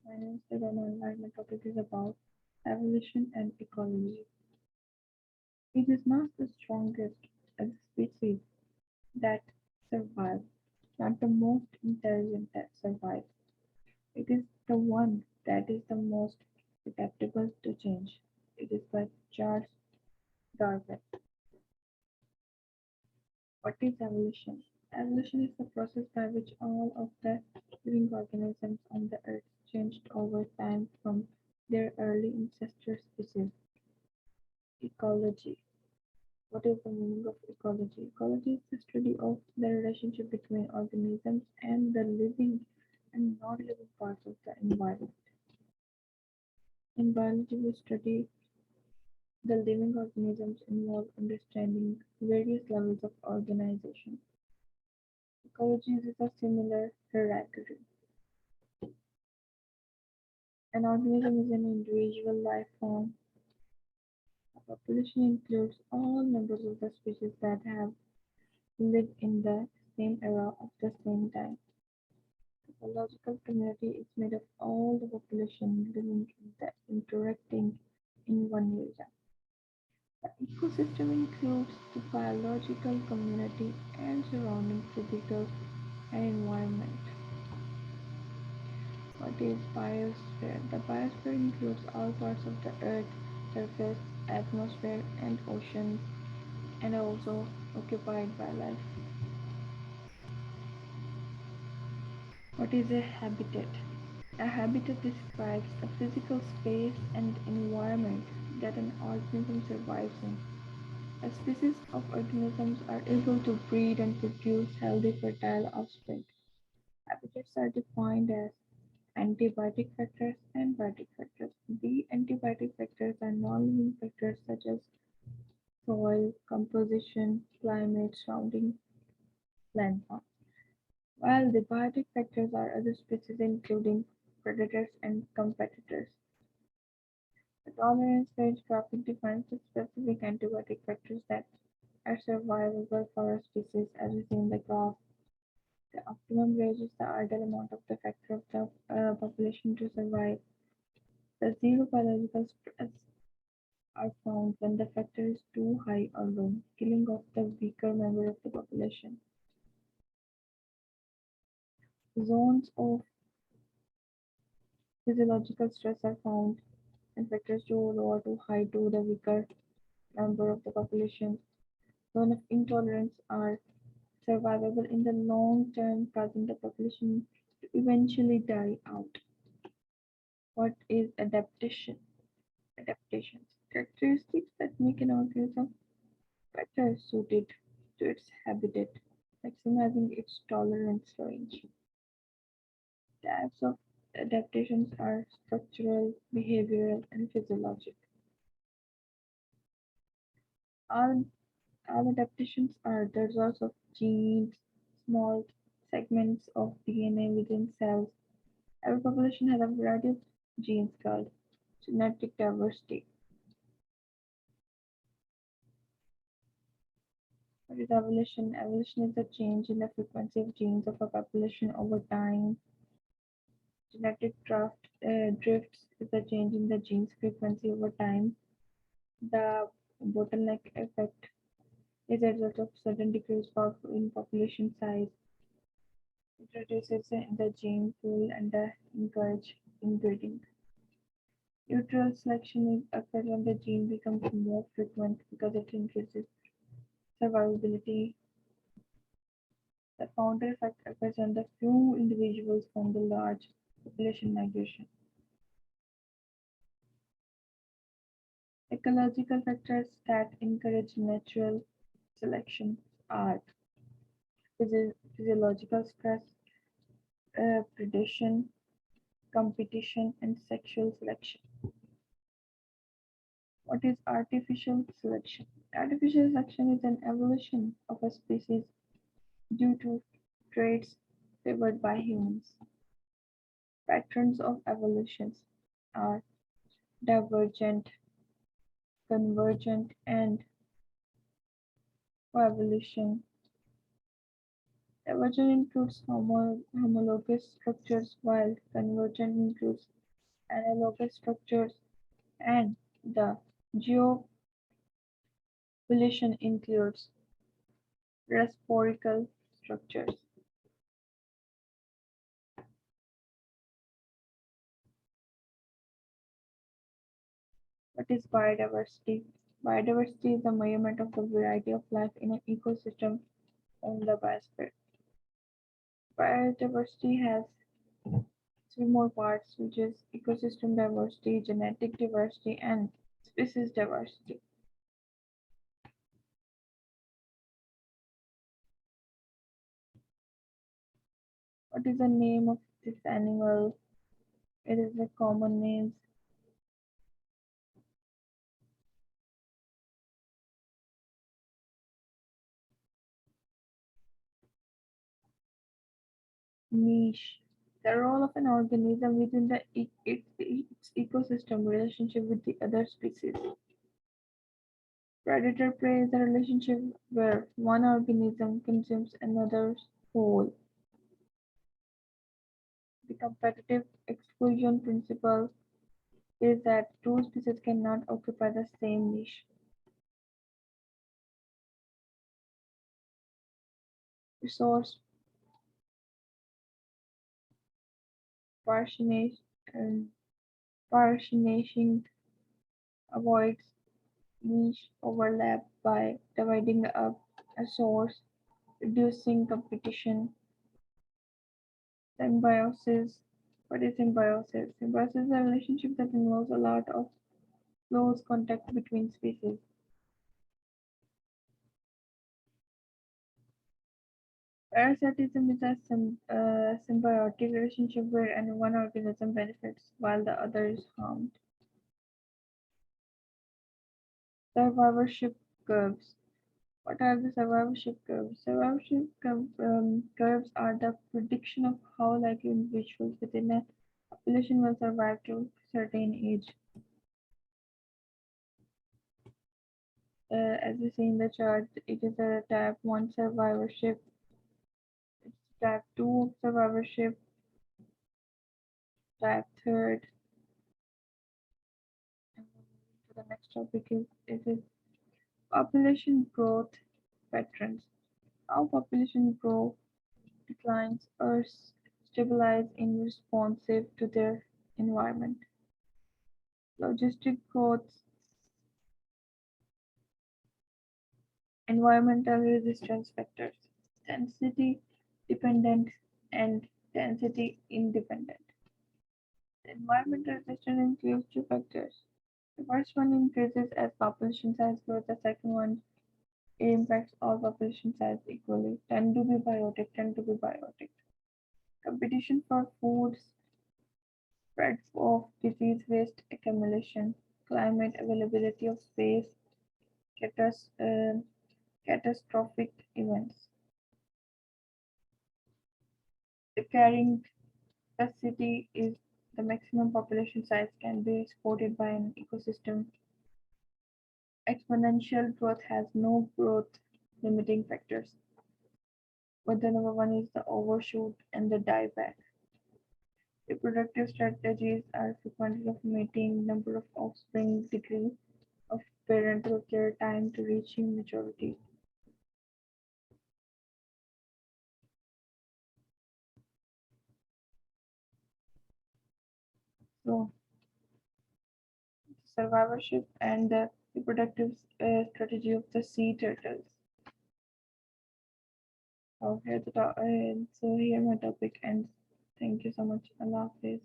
My name is Ecology. My topic is about evolution and ecology. It is not the strongest as a species that survives, not the most intelligent that survives. It is the one that is the most adaptable to change. It is by Charles Darwin. What is evolution? Evolution is the process by which all of the living organisms on the earth changed over time from their early ancestor species. Ecology. What is the meaning of ecology? Ecology is the study of the relationship between organisms and the living and non-living parts of the environment. In biology, we study the living organisms involve understanding various levels of organization. Ecology is a similar hierarchy. An organism is an individual life form. A population includes all members of the species that have lived in the same era of the same time. The biological community is made of all the population living interacting in one area. The ecosystem includes the biological community and surrounding physical and environment. What is biosphere? The biosphere includes all parts of the earth, surface, atmosphere and oceans and are also occupied by life. What is a habitat? A habitat describes a physical space and environment that an organism survives in. A species of organisms are able to breed and produce healthy fertile offspring. Habitats are defined as antibiotic factors and biotic factors. The antibiotic factors are non-living factors such as soil, composition, climate, surrounding plant form, while the biotic factors are other species including predators and competitors. The tolerance range graphic defines the specific antibiotic factors that are survivable for a species, as we see in the graph. The optimum range is the ideal amount of the factor of the population to survive. The zero biological stress are found when the factor is too high or low, killing off the weaker member of the population. Zones of physiological stress are found when factors too low or too high to the weaker member of the population. Zones of intolerance are survivable in the long term, causing the population to eventually die out. What is adaptation? Adaptations. Characteristics that make an organism better suited to its habitat, maximizing its tolerance range. Types of adaptations are structural, behavioral, and physiologic. All, all adaptations are the results of genes, small segments of DNA within cells. Every population has a variety of genes called genetic diversity. What is evolution? Evolution is a change in the frequency of genes of a population over time. Genetic drifts is a change in the gene's frequency over time. The bottleneck effect is a result of sudden decrease in population size. It reduces the gene pool and encourage inbreeding. Neutral selection occurs when the gene becomes more frequent because it increases survivability. The founder effect occurs when the few individuals from the large population migration. Ecological factors that encourage natural selection are physiological stress, predation, competition, and sexual selection. What is artificial selection? Artificial selection is an evolution of a species due to traits favored by humans. Patterns of evolutions are divergent, convergent, and coevolution. Divergent includes homologous structures, while convergent includes analogous structures, and the geopopulation includes reciprocal structures. What is biodiversity? Biodiversity is the measurement of the variety of life in an ecosystem on the biosphere. Biodiversity has three more parts, which is ecosystem diversity, genetic diversity, and species diversity. What is the name of this animal? It is a common name, niche. The role of an organism within its ecosystem relationship with the other species. Predator-prey is a relationship where one organism consumes another's whole. The competitive exclusion principle is that two species cannot occupy the same niche. Resource partitioning, partitioning avoids niche overlap by dividing up a source, reducing competition. Symbiosis. What is symbiosis? Symbiosis is a relationship that involves a lot of close contact between species. Parasitism is a symbiotic relationship where any one organism benefits while the other is harmed. Survivorship curves. What are the survivorship curves? Curves are the prediction of how likely individuals within a population will survive to a certain age. As you see in the chart, it is a type 1 survivorship, it's type 2 survivorship, type 3rd. And to the next topic is it is population growth patterns. How population grow, declines, or stabilize in responsive to their environment. Logistic growth, environmental resistance factors, density dependent and density independent. Environmental resistance includes two factors. The first one increases as population size grows. The second one it impacts all population size equally. Tend to be biotic. Competition for food, spread of disease waste accumulation, climate availability of space, catas- uh, catastrophic events. The carrying capacity is the maximum population size can be supported by an ecosystem. Exponential growth has no growth limiting factors, but the number one is the overshoot and the dieback. Reproductive strategies are frequently of mating, number of offspring, degree of parental care, time to reaching maturity. So, survivorship and the reproductive strategy of the sea turtles. So here my topic ends. Thank you so much. Allah Hafiz.